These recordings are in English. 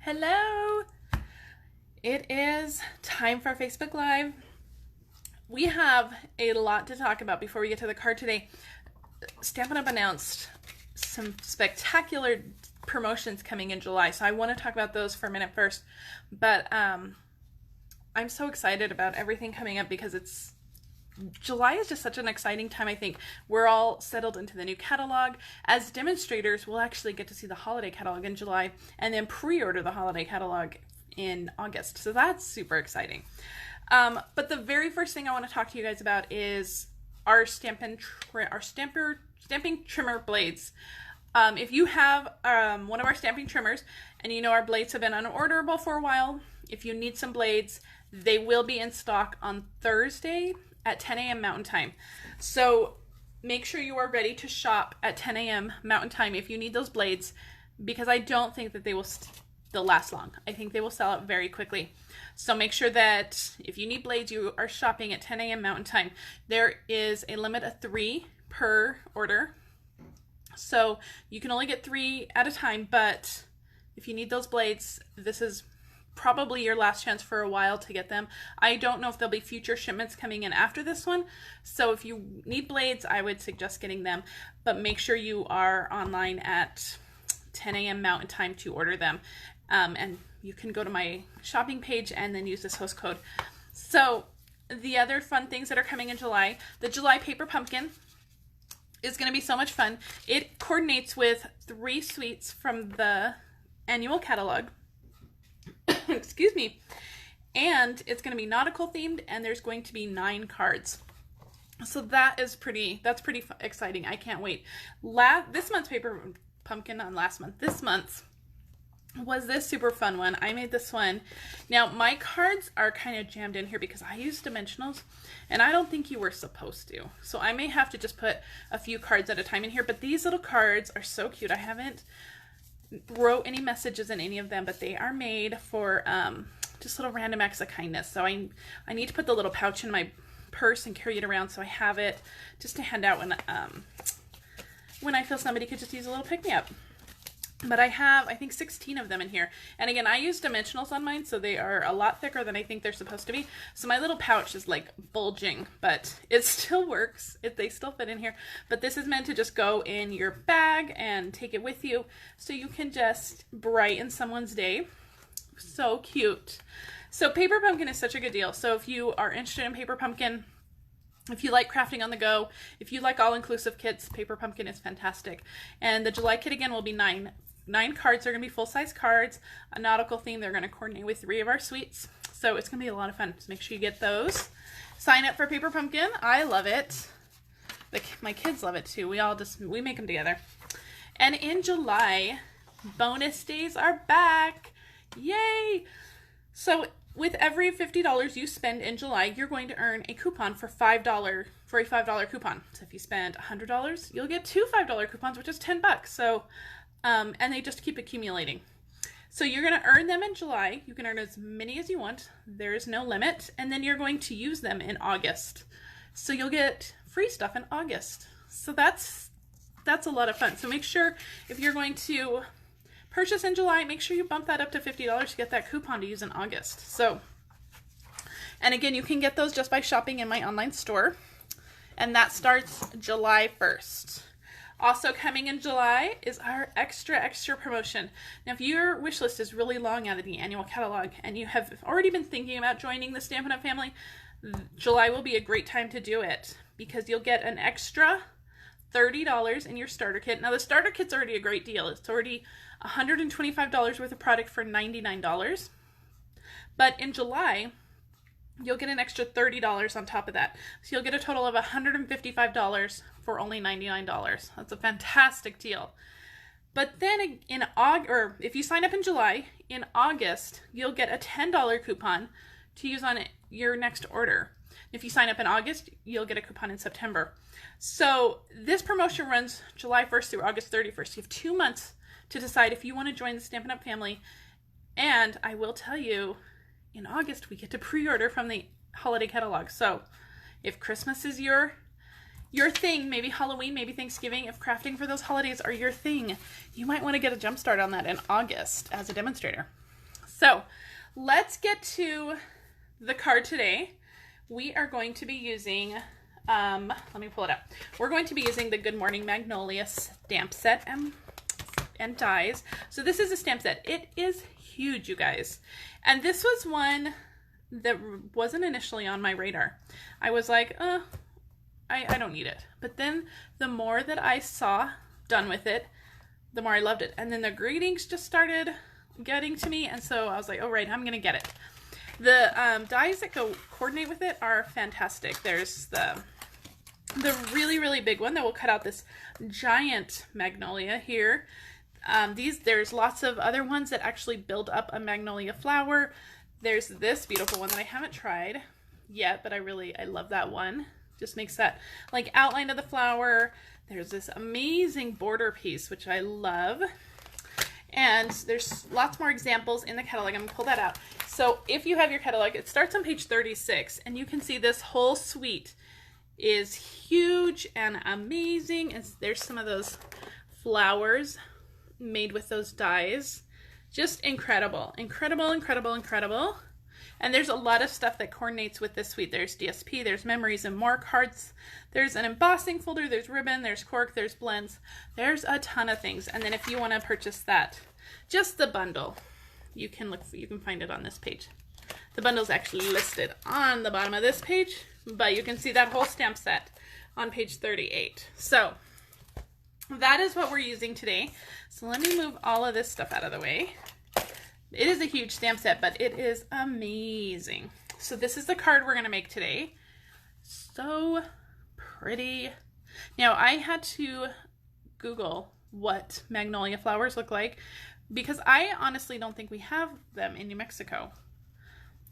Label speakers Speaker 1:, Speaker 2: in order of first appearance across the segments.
Speaker 1: Hello! It is time for Facebook Live. We have a lot to talk about before we get to the card today. Stampin' Up! Announced some spectacular promotions coming in July, so I want to talk about those for a minute first. But I'm so excited about everything coming up because July is just such an exciting time. I think we're all settled into the new catalog. As demonstrators, we'll actually get to see the holiday catalog in July and then pre-order the holiday catalog in August. So that's super exciting. But the very first thing I want to talk to you guys about is our stamping trimmer blades. If you have one of our stamping trimmers and you know our blades have been unorderable for a while, if you need some blades, they will be in stock on Thursday at 10 a.m. Mountain Time. So make sure you are ready to shop at 10 a.m. Mountain Time if you need those blades, because I don't think that they'll last long. I think they will sell out very quickly. So make sure that if you need blades, you are shopping at 10 a.m. Mountain Time. There is a limit of 3 per order. So you can only get 3 at a time, but if you need those blades, this is probably your last chance for a while to get them. I don't know if there'll be future shipments coming in after this one. So if you need blades, I would suggest getting them, but make sure you are online at 10 a.m. Mountain Time to order them. And you can go to my shopping page and then use this host code. So the other fun things that are coming in July, the July Paper Pumpkin is going to be so much fun. It coordinates with 3 suites from the annual catalog. Excuse me. And it's going to be nautical themed, and there's going to be 9 cards. So that's pretty exciting. I can't wait. This month's Paper Pumpkin, not last month, this month's was this super fun one. I made this one. Now my cards are kind of jammed in here because I use dimensionals and I don't think you were supposed to. So I may have to just put a few cards at a time in here, but these little cards are so cute. I haven't wrote any messages in any of them, but they are made for just little random acts of kindness. So I need to put the little pouch in my purse and carry it around so I have it just to hand out when I feel somebody could just use a little pick-me-up. But I have, I think, 16 of them in here. And again, I use dimensionals on mine, so they are a lot thicker than I think they're supposed to be. So my little pouch is like bulging, but it still works. They still fit in here. But this is meant to just go in your bag and take it with you so you can just brighten someone's day. So cute. So Paper Pumpkin is such a good deal. So if you are interested in Paper Pumpkin, if you like crafting on the go, if you like all-inclusive kits, Paper Pumpkin is fantastic. And the July kit, again, will be 9 cards. They're going to be full-size cards, a nautical theme. They're going to coordinate with 3 of our suites. So it's going to be a lot of fun. So make sure you get those. Sign up for Paper Pumpkin. I love it. My kids love it too. We make them together. And in July, bonus days are back. Yay! So with every $50 you spend in July, you're going to earn a coupon for a $5 coupon. So if you spend $100, you'll get 2 $5 coupons, which is $10. So, and they just keep accumulating. So you're going to earn them in July. You can earn as many as you want. There is no limit. And then you're going to use them in August. So you'll get free stuff in August. So that's a lot of fun. So make sure if you're going to purchase in July, make sure you bump that up to $50 to get that coupon to use in August. So, and again, you can get those just by shopping in my online store. And that starts July 1st. Also coming in July is our extra promotion. Now, if your wish list is really long out of the annual catalog and you have already been thinking about joining the Stampin' Up! Family, July will be a great time to do it because you'll get an extra $30 in your starter kit. Now, the starter kit's already a great deal. It's already $125 worth of product for $99. But in July, you'll get an extra $30 on top of that. So you'll get a total of $155 for only $99. That's a fantastic deal. But then if you sign up in July, in August, you'll get a $10 coupon to use on your next order. If you sign up in August, you'll get a coupon in September. So this promotion runs July 1st through August 31st. You have 2 months to decide if you want to join the Stampin' Up! Family. And I will tell you, in August, we get to pre-order from the holiday catalog. So if Christmas is your thing, maybe Halloween, maybe Thanksgiving, if crafting for those holidays are your thing, you might want to get a jump start on that in August as a demonstrator. So let's get to the card today. We are going to be using, let me pull it up. We're going to be using the Good Morning Magnolia stamp set and dies. So this is a stamp set. It is huge, you guys. And this was one that wasn't initially on my radar. I was like, I don't need it. But then the more that I saw done with it, the more I loved it. And then the greetings just started getting to me. And so I was like, oh, right, I'm going to get it. The dies that go coordinate with it are fantastic. There's the really, really big one that will cut out this giant magnolia here. There's lots of other ones that actually build up a magnolia flower. There's this beautiful one that I haven't tried yet, but I love that one. Just makes that like outline of the flower. There's this amazing border piece, which I love. And there's lots more examples in the catalog. I'm gonna pull that out. So if you have your catalog, it starts on page 36, and you can see this whole suite is huge and amazing. And there's some of those flowers made with those dies. Just incredible, incredible, incredible, incredible. And there's a lot of stuff that coordinates with this suite. There's DSP, there's memories and more cards. There's an embossing folder, there's ribbon, there's cork, there's blends. There's a ton of things. And then if you want to purchase that, just the bundle, you can find it on this page. The bundle's actually listed on the bottom of this page, but you can see that whole stamp set on page 38. So that is what we're using today. So let me move all of this stuff out of the way. It is a huge stamp set, but it is amazing. So this is the card we're going to make today. So pretty. Now I had to Google what magnolia flowers look like because I honestly don't think we have them in New Mexico.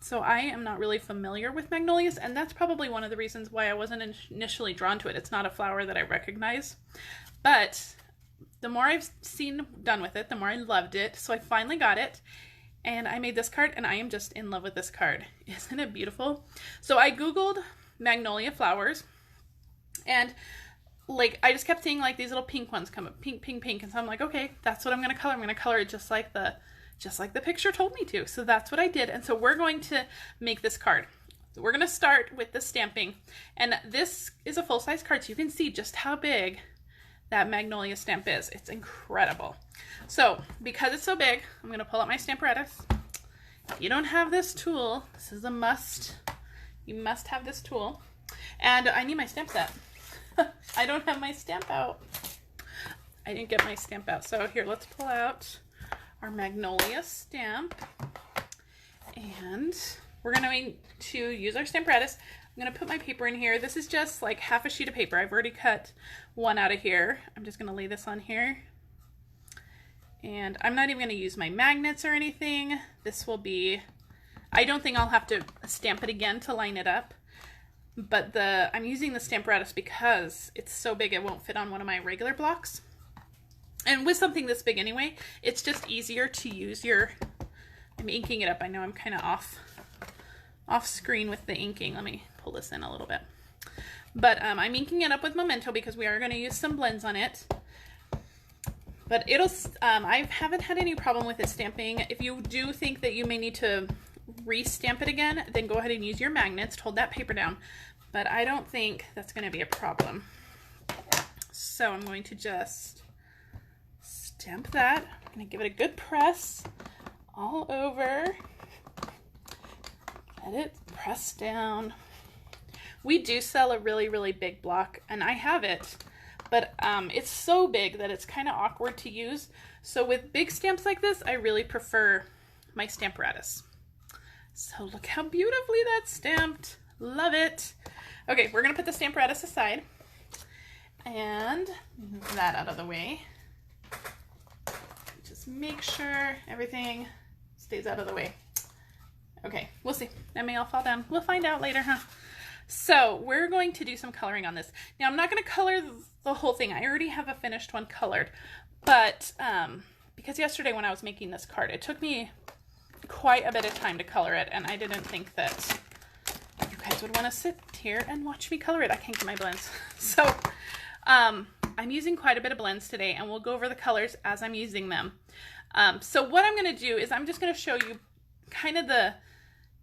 Speaker 1: So I am not really familiar with magnolias, and that's probably one of the reasons why I wasn't initially drawn to it. It's not a flower that I recognize, but the more I've seen done with it, the more I loved it. So I finally got it, and I made this card, and I am just in love with this card. Isn't it beautiful? So I Googled magnolia flowers, and like I just kept seeing like these little pink ones come up, pink, pink, pink, and so I'm like, okay, that's what I'm gonna color. I'm gonna color it just like the picture told me to. So that's what I did, and so we're going to make this card. So we're gonna start with the stamping, and this is a full-size card, so you can see just how big that magnolia stamp is. It's incredible. So because it's so big, I'm going to pull out my Stamparatus. If you don't have this tool, this is a must. You must have this tool. And I need my stamp set. I don't have my stamp out. I didn't get my stamp out. So here, let's pull out our magnolia stamp. And we're going to use our Stamparatus. I'm going to put my paper in here. This is just like half a sheet of paper. I've already cut one out of here. I'm just going to lay this on here. And I'm not even going to use my magnets or anything. This will be, I don't think I'll have to stamp it again to line it up. But I'm using the Stamparatus because it's so big it won't fit on one of my regular blocks. And with something this big anyway, it's just easier to use I'm inking it up. I know I'm kind of off screen with the inking. Let me pull this in a little bit. But I'm inking it up with Memento because we are going to use some blends on it. But I haven't had any problem with it stamping. If you do think that you may need to re-stamp it again, then go ahead and use your magnets to hold that paper down. But I don't think that's going to be a problem. So I'm going to just stamp that. I'm going to give it a good press all over. Let it press down. We do sell a really, really big block, and I have it, but it's so big that it's kind of awkward to use. So with big stamps like this, I really prefer my Stamparatus. So look how beautifully that's stamped. Love it. Okay, we're gonna put the Stamparatus aside and move that out of the way. Just make sure everything stays out of the way. Okay, we'll see. That may all fall down. We'll find out later, huh? So we're going to do some coloring on this. Now I'm not going to color the whole thing. I already have a finished one colored, but because yesterday when I was making this card, it took me quite a bit of time to color it, and I didn't think that you guys would want to sit here and watch me color it. I can't get my blends. So I'm using quite a bit of blends today, and we'll go over the colors as I'm using them. So what I'm going to do is I'm just going to show you kind of the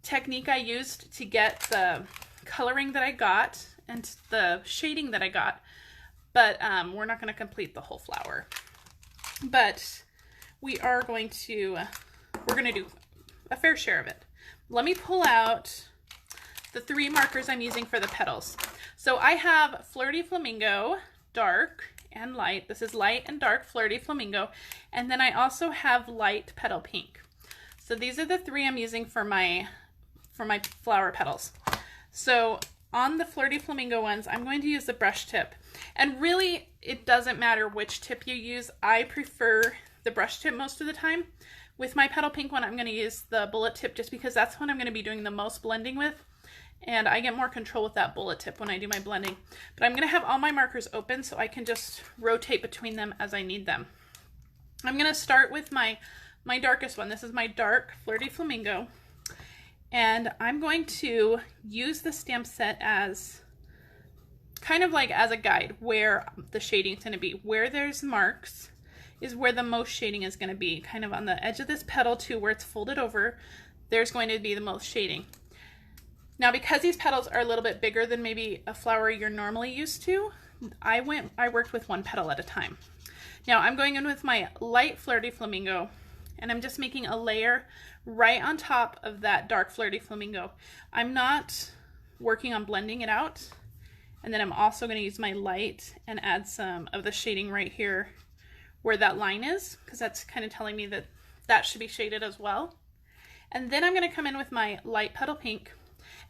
Speaker 1: technique I used to get the coloring that I got and the shading that I got, but we're not going to complete the whole flower. But we are going to, we're going to do a fair share of it. Let me pull out the 3 markers I'm using for the petals. So I have Flirty Flamingo, dark and light. This is light and dark Flirty Flamingo. And then I also have light Petal Pink. So these are the 3 I'm using for my flower petals. So on the Flirty Flamingo ones, I'm going to use the brush tip. And really, it doesn't matter which tip you use. I prefer the brush tip most of the time. With my Petal Pink one, I'm going to use the bullet tip just because that's what I'm going to be doing the most blending with. And I get more control with that bullet tip when I do my blending. But I'm going to have all my markers open so I can just rotate between them as I need them. I'm going to start with my darkest one. This is my dark Flirty Flamingo. And I'm going to use the stamp set as kind of like as a guide where the shading is going to be. Where there's marks is where the most shading is going to be. Kind of on the edge of this petal too, where it's folded over, there's going to be the most shading. Now, because these petals are a little bit bigger than maybe a flower you're normally used to, I worked with 1 petal at a time. Now I'm going in with my light Flirty Flamingo, and I'm just making a layer right on top of that dark Flirty Flamingo. I'm not working on blending it out. And then I'm also going to use my light and add some of the shading right here where that line is, because that's kind of telling me that that should be shaded as well. And then I'm going to come in with my light Petal Pink.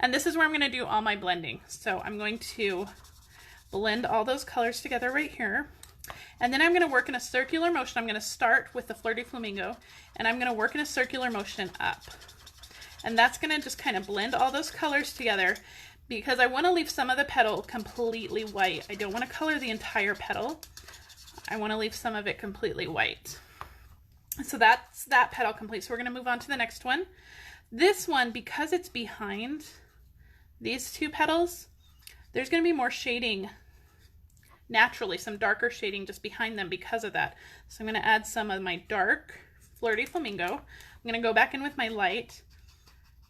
Speaker 1: And this is where I'm going to do all my blending. So I'm going to blend all those colors together right here. And then I'm going to work in a circular motion. I'm going to start with the Flirty Flamingo, and I'm going to work in a circular motion up. And that's going to just kind of blend all those colors together because I want to leave some of the petal completely white. I don't want to color the entire petal. I want to leave some of it completely white. So that's that petal complete. So we're going to move on to the next one. This one, because it's behind these 2 petals, there's going to be more shading naturally, some darker shading just behind them because of that. So I'm going to add some of my dark Flirty Flamingo. I'm going to go back in with my light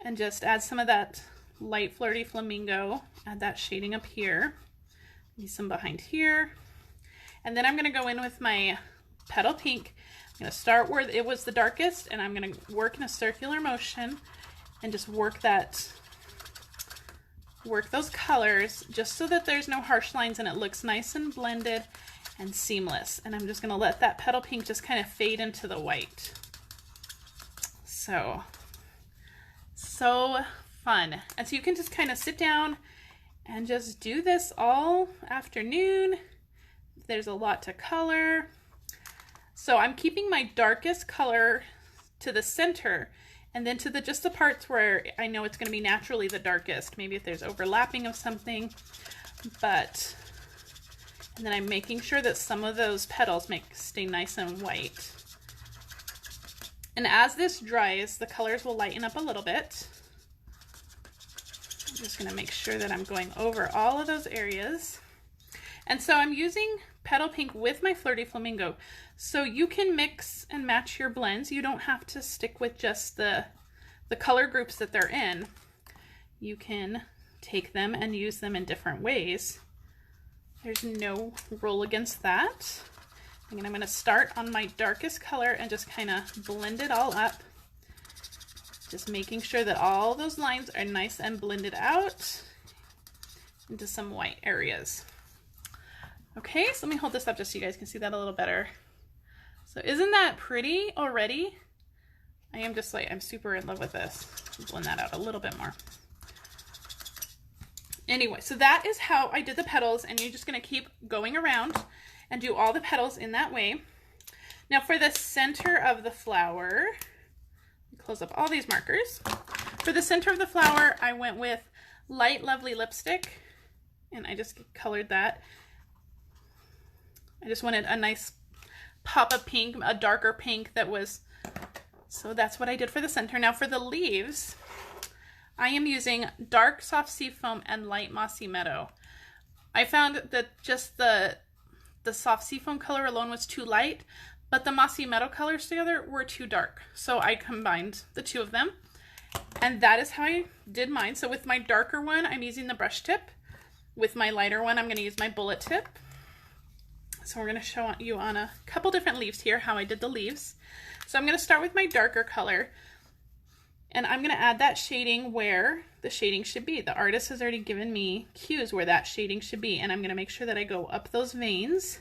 Speaker 1: and just add some of that light Flirty Flamingo, add that shading up here, maybe some behind here. And then I'm going to go in with my Petal Pink. I'm going to start where it was the darkest, and I'm going to work in a circular motion and just work those colors just so that there's no harsh lines and it looks nice and blended and seamless. And I'm just going to let that Petal Pink just kind of fade into the white. So fun. And so you can just kind of sit down and just do this all afternoon. There's a lot to color. So I'm keeping my darkest color to the center, and then to just the parts where I know it's going to be naturally the darkest. Maybe if there's overlapping of something, and then I'm making sure that some of those petals stay nice and white. And as this dries, the colors will lighten up a little bit. I'm just going to make sure that I'm going over all of those areas. And so I'm using Petal Pink with my Flirty Flamingo. So you can mix and match your blends. You don't have to stick with just the color groups that they're in. You can take them and use them in different ways. There's no rule against that. And I'm going to start on my darkest color and just kind of blend it all up. Just making sure that all those lines are nice and blended out into some white areas. Okay, so let me hold this up just so you guys can see that a little better. So isn't that pretty already? I am just like, I'm super in love with this. Blend that out a little bit more. Anyway, so that is how I did the petals, and you're just going to keep going around and do all the petals in that way. Now for the center of the flower, close up all these markers. For the center of the flower, I went with Light Lovely Lipstick, and I just colored that. I just wanted a nice pop of pink, a darker pink that was, so that's what I did for the center. Now for the leaves, I am using Dark Soft Seafoam and Light Mossy Meadow. I found that just the soft seafoam color alone was too light, but the mossy meadow colors together were too dark. So I combined the 2 of them. And that is how I did mine. So with my darker one, I'm using the brush tip. With my lighter one, I'm going to use my bullet tip. So we're going to show you on a couple different leaves here how I did the leaves. So I'm going to start with my darker color, and I'm going to add that shading where the shading should be. The artist has already given me cues where that shading should be, and I'm going to make sure that I go up those veins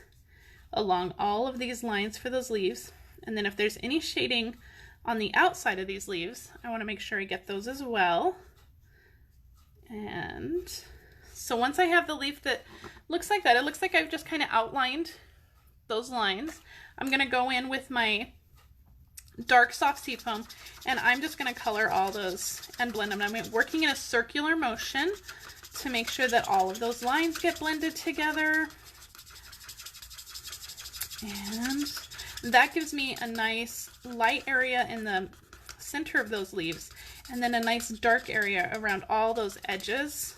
Speaker 1: along all of these lines for those leaves. And then if there's any shading on the outside of these leaves, I want to make sure I get those as well. And so once I have the leaf that looks like that, it looks like I've just kind of outlined those lines, I'm going to go in with my dark soft seafoam, and I'm just going to color all those and blend them. I'm working in a circular motion to make sure that all of those lines get blended together. And that gives me a nice light area in the center of those leaves, and then a nice dark area around all those edges,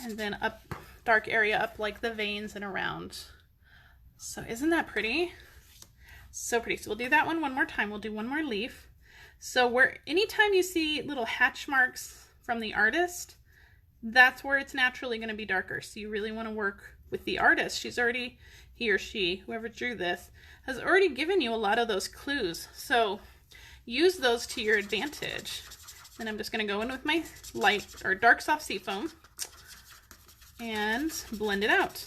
Speaker 1: and then up dark area up like the veins and around. So isn't that pretty? So pretty. So we'll do that one more time. We'll do one more leaf. So anytime you see little hatch marks from the artist, that's where it's naturally going to be darker. So you really want to work with the artist. He or she, whoever drew this, has already given you a lot of those clues. So use those to your advantage. Then I'm just going to go in with my light or dark soft seafoam and blend it out.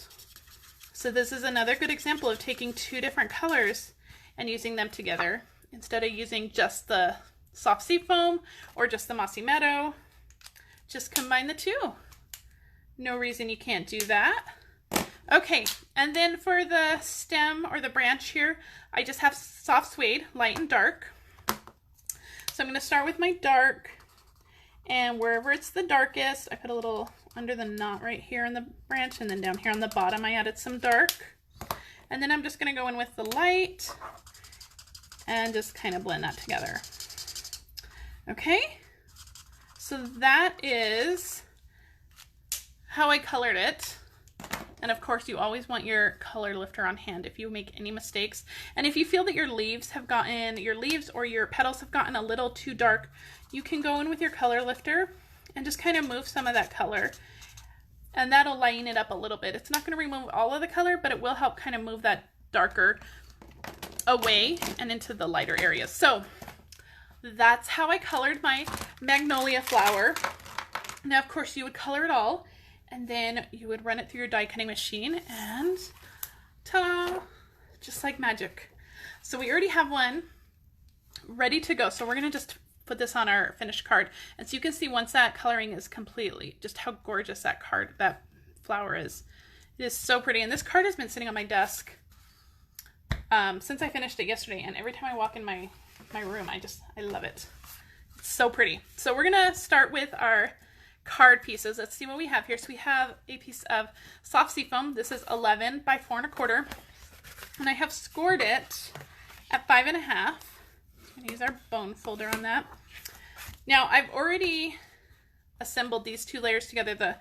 Speaker 1: So this is another good example of taking two different colors and using them together instead of using just the soft seafoam or just the mossy meadow. Just combine the two. No reason you can't do that. Okay, and then for the stem or the branch here, I just have soft suede, light and dark. So I'm going to start with my dark, and wherever it's the darkest, I put a little under the knot right here in the branch, and then down here on the bottom I added some dark. And then I'm just going to go in with the light and just kind of blend that together. Okay, so that is how I colored it. And of course, you always want your color lifter on hand if you make any mistakes. And if you feel that your leaves or your petals have gotten a little too dark, you can go in with your color lifter and just kind of move some of that color. And that'll lighten it up a little bit. It's not going to remove all of the color, but it will help kind of move that darker away and into the lighter areas. So that's how I colored my magnolia flower. Now, of course, you would color it all, and then you would run it through your die cutting machine, and ta-da, just like magic. So we already have one ready to go. So we're going to just put this on our finished card. And so you can see once that coloring is completely, just how gorgeous that flower is. It is so pretty. And this card has been sitting on my desk since I finished it yesterday. And every time I walk in my room, I love it. It's so pretty. So we're going to start with our card pieces. Let's see what we have here. So we have a piece of soft seafoam. This is 11 by 4 1/4. And I have scored it at 5 1/2. I'm going to use our bone folder on that. Now I've already assembled these two layers together, the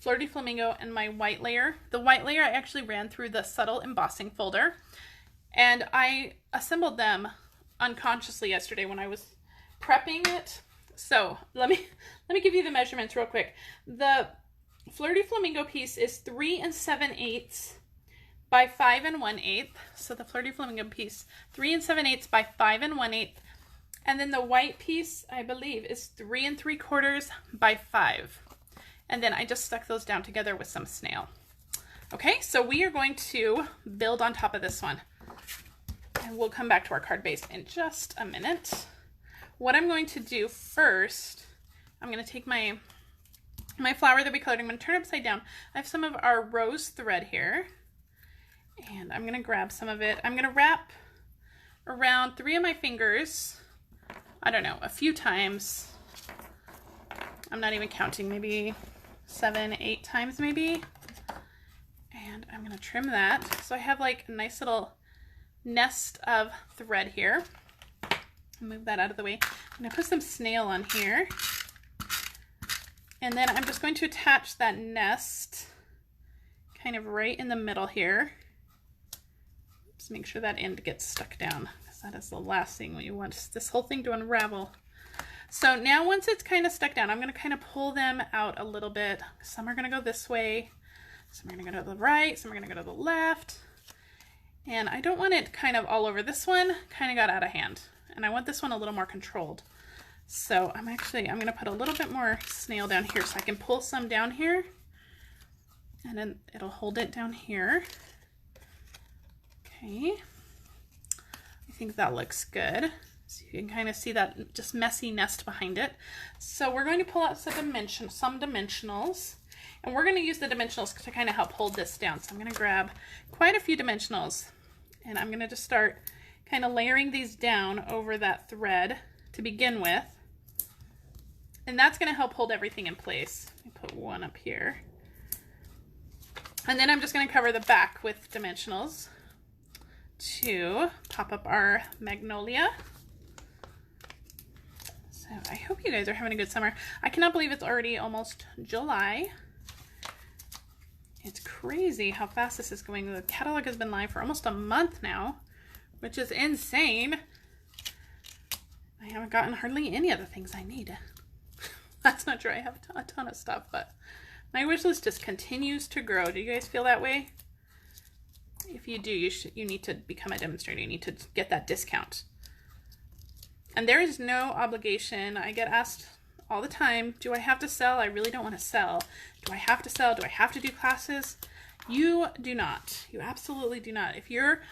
Speaker 1: Flirty Flamingo and my white layer. The white layer I actually ran through the subtle embossing folder, and I assembled them unconsciously yesterday when I was prepping it. So let me give you the measurements real quick. The Flirty Flamingo piece is 3 7/8 by 5 1/8. So the Flirty Flamingo piece, 3 7/8 by 5 1/8. And then the white piece, I believe, is 3 3/4 by 5. And then I just stuck those down together with some snail. Okay, so we are going to build on top of this one. And we'll come back to our card base in just a minute. What I'm going to do first, I'm going to take my flower that we colored. I'm going to turn it upside down. I have some of our rose thread here, and I'm going to grab some of it. I'm going to wrap around 3 of my fingers, I don't know, a few times. I'm not even counting, maybe 7, 8 times maybe. And I'm going to trim that. So I have like a nice little nest of thread here. Move that out of the way. I'm going to put some snail on here. And then I'm just going to attach that nest kind of right in the middle here. Just make sure that end gets stuck down, because that is the last thing we want this whole thing to unravel. So now once it's kind of stuck down, I'm going to kind of pull them out a little bit. Some are going to go this way, some are going to go to the right, some are going to go to the left. And I don't want it kind of all over. This one kind of got out of hand, and I want this one a little more controlled. So I'm going to put a little bit more snail down here so I can pull some down here, and then it'll hold it down here. Okay. I think that looks good. So you can kind of see that just messy nest behind it. So we're going to pull out some dimensionals, and we're going to use the dimensionals to kind of help hold this down. So I'm going to grab quite a few dimensionals, and I'm going to just start kind of layering these down over that thread to begin with. And that's going to help hold everything in place. Let me put one up here. And then I'm just going to cover the back with dimensionals to pop up our Magnolia. So I hope you guys are having a good summer. I cannot believe it's already almost July. It's crazy how fast this is going. The catalog has been live for almost a month now, which is insane. I haven't gotten hardly any of the things I need. That's not true. I have a ton of stuff, but my wish list just continues to grow. Do you guys feel that way? If you do, you need to become a demonstrator. You need to get that discount. And there is no obligation. I get asked all the time, do I have to sell? I really don't want to sell. Do I have to sell? Do I have to do classes? You do not. You absolutely do not. If you're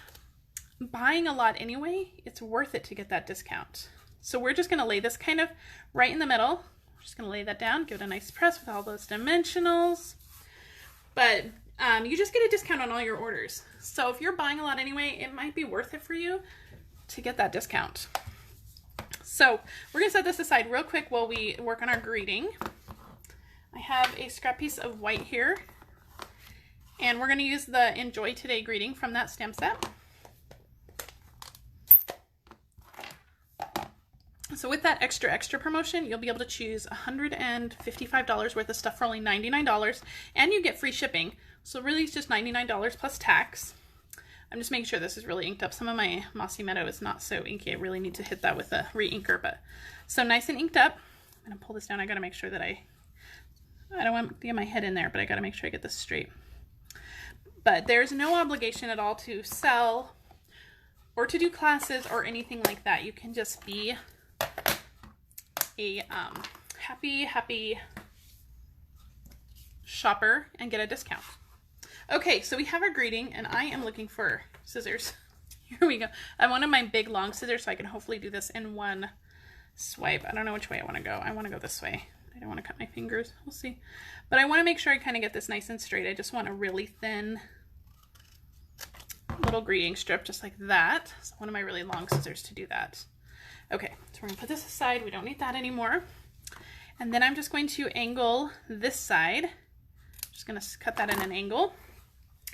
Speaker 1: buying a lot anyway, it's worth it to get that discount. So we're just going to lay this kind of right in the middle. We're just going to lay that down, give it a nice press with all those dimensionals. But you just get a discount on all your orders. So if you're buying a lot anyway, it might be worth it for you to get that discount. So we're going to set this aside real quick while we work on our greeting. I have a scrap piece of white here, and we're going to use the Enjoy Today greeting from that stamp set. So with that extra promotion, you'll be able to choose $155 worth of stuff for only $99, and you get free shipping. So really it's just $99 plus tax. I'm just making sure this is really inked up. Some of my Mossy Meadow is not so inky. I really need to hit that with a re-inker, but so nice and inked up. I'm gonna pull this down. I gotta make sure that I don't want to get my head in there, but I gotta make sure I get this straight. But there's no obligation at all to sell or to do classes or anything like that. You can just be a happy shopper and get a discount. Okay, so we have our greeting, and I am looking for scissors. Here we go. I wanted my big long scissors so I can hopefully do this in one swipe. I don't know which way I want to go. I want to go this way. I don't want to cut my fingers. We'll see. But I want to make sure I kind of get this nice and straight. I just want a really thin little greeting strip just like that. So one of my really long scissors to do that. Okay, so we're going to put this aside. We don't need that anymore. And then I'm just going to angle this side. Just going to cut that in an angle.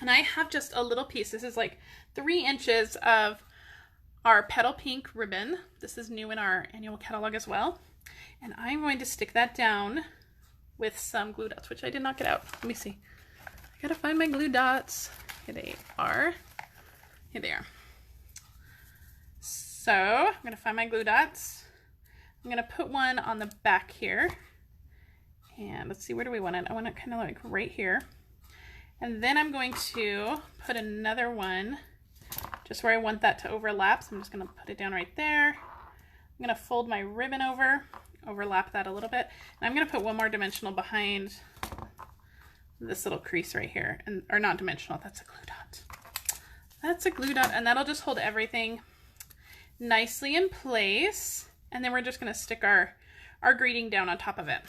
Speaker 1: And I have just a little piece. This is like 3 inches of our petal pink ribbon. This is new in our annual catalog as well. And I'm going to stick that down with some glue dots, which I did not get out. Let me see. I gotta find my glue dots. Here they are. Here they are. So I'm gonna find my glue dots. I'm gonna put one on the back here. And let's see, where do we want it? I want it kind of like right here. And then I'm going to put another one just where I want that to overlap. So I'm just going to put it down right there. I'm going to fold my ribbon over, overlap that a little bit. And I'm going to put one more dimensional behind this little crease right here. Or not dimensional, that's a glue dot. That's a glue dot, and that'll just hold everything nicely in place. And then we're just going to stick our greeting down on top of it.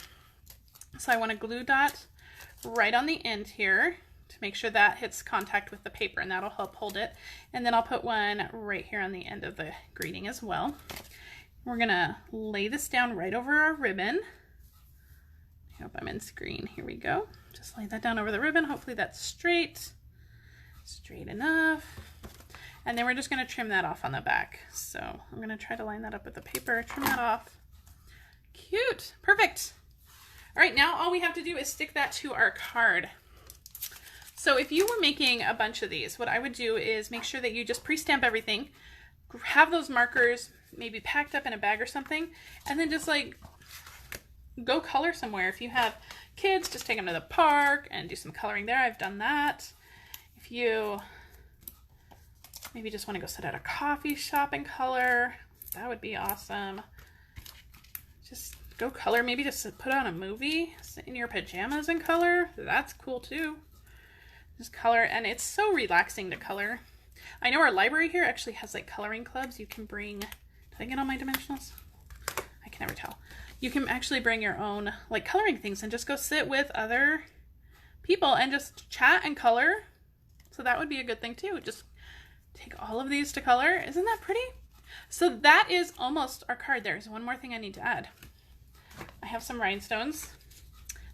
Speaker 1: So I want a glue dot right on the end here to make sure that hits contact with the paper, and that'll help hold it. And then I'll put one right here on the end of the greeting as well. We're gonna lay this down right over our ribbon. I hope I'm in screen. Here we go. Just lay that down over the ribbon. Hopefully that's straight enough. And then we're just gonna trim that off on the back. So I'm gonna try to line that up with the paper, trim that off. Cute, perfect. All right, now all we have to do is stick that to our card. So if you were making a bunch of these, what I would do is make sure that you just pre-stamp everything, have those markers maybe packed up in a bag or something, and then just like go color somewhere. If you have kids, just take them to the park and do some coloring there. I've done that. If you maybe just want to go sit at a coffee shop and color, that would be awesome. Just go color. Maybe just put on a movie, sit in your pajamas and color. That's cool too. Just color, and it's so relaxing to color. I know our library here actually has like coloring clubs. You can bring, did I get all my dimensionals? I can never tell. You can actually bring your own like coloring things and just go sit with other people and just chat and color. So that would be a good thing too. Just take all of these to color. Isn't that pretty? So that is almost our card. There's one more thing I need to add. I have some rhinestones.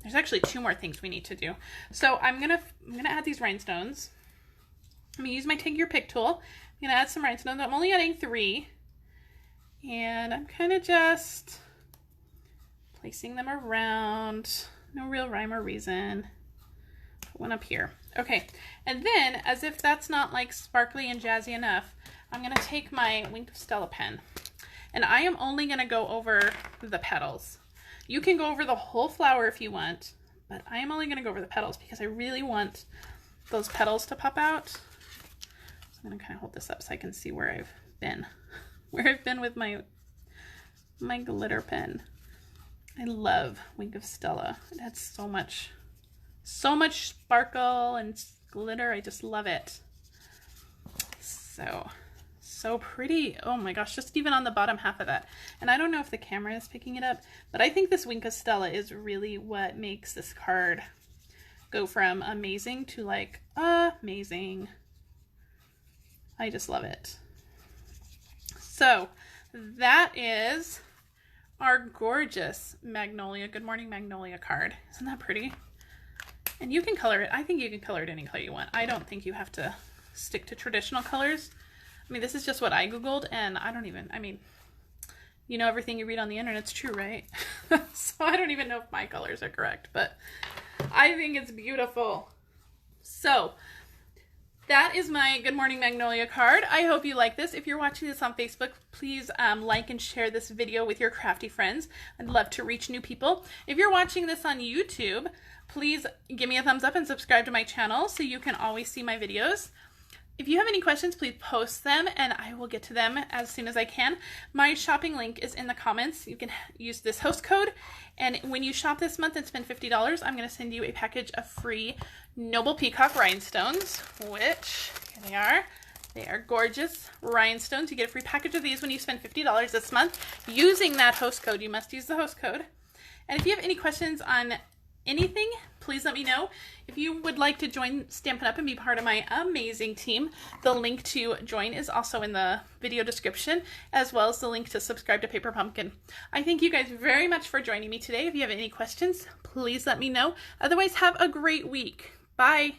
Speaker 1: There's actually 2 more things we need to do. So I'm gonna add these rhinestones. I'm gonna use my Take Your Pick tool. I'm gonna add some rhinestones. I'm only adding 3. And I'm kind of just placing them around. No real rhyme or reason. Put one up here. Okay, and then as if that's not like sparkly and jazzy enough, I'm gonna take my Wink of Stella pen. And I am only gonna go over the petals. You can go over the whole flower if you want, but I am only gonna go over the petals because I really want those petals to pop out. So I'm gonna kind of hold this up so I can see where I've been. Where I've been with my glitter pen. I love Wink of Stella. It adds so much sparkle and glitter. I just love it. So pretty. Oh my gosh, just even on the bottom half of that. And I don't know if the camera is picking it up, but I think this Wink of Stella is really what makes this card go from amazing to like amazing. I just love it. So that is our gorgeous Magnolia, Good Morning Magnolia card. Isn't that pretty? And you can color it. I think you can color it any color you want. I don't think you have to stick to traditional colors. I mean, this is just what I Googled, and I mean, you know, everything you read on the internet's true, right? So I don't even know if my colors are correct, but I think it's beautiful. So that is my Good Morning Magnolia card. I hope you like this. If you're watching this on Facebook, please like and share this video with your crafty friends. I'd love to reach new people. If you're watching this on YouTube, please give me a thumbs up and subscribe to my channel so you can always see my videos. If you have any questions, please post them and I will get to them as soon as I can. My shopping link is in the comments. You can use this host code, and when you shop this month and spend $50, I'm going to send you a package of free Noble Peacock rhinestones, which, here they are. They are gorgeous rhinestones. You get a free package of these when you spend $50 this month using that host code. You must use the host code. And if you have any questions on anything, please let me know. If you would like to join Stampin' Up! And be part of my amazing team, the link to join is also in the video description, as well as the link to subscribe to Paper Pumpkin. I thank you guys very much for joining me today. If you have any questions, please let me know. Otherwise, have a great week. Bye.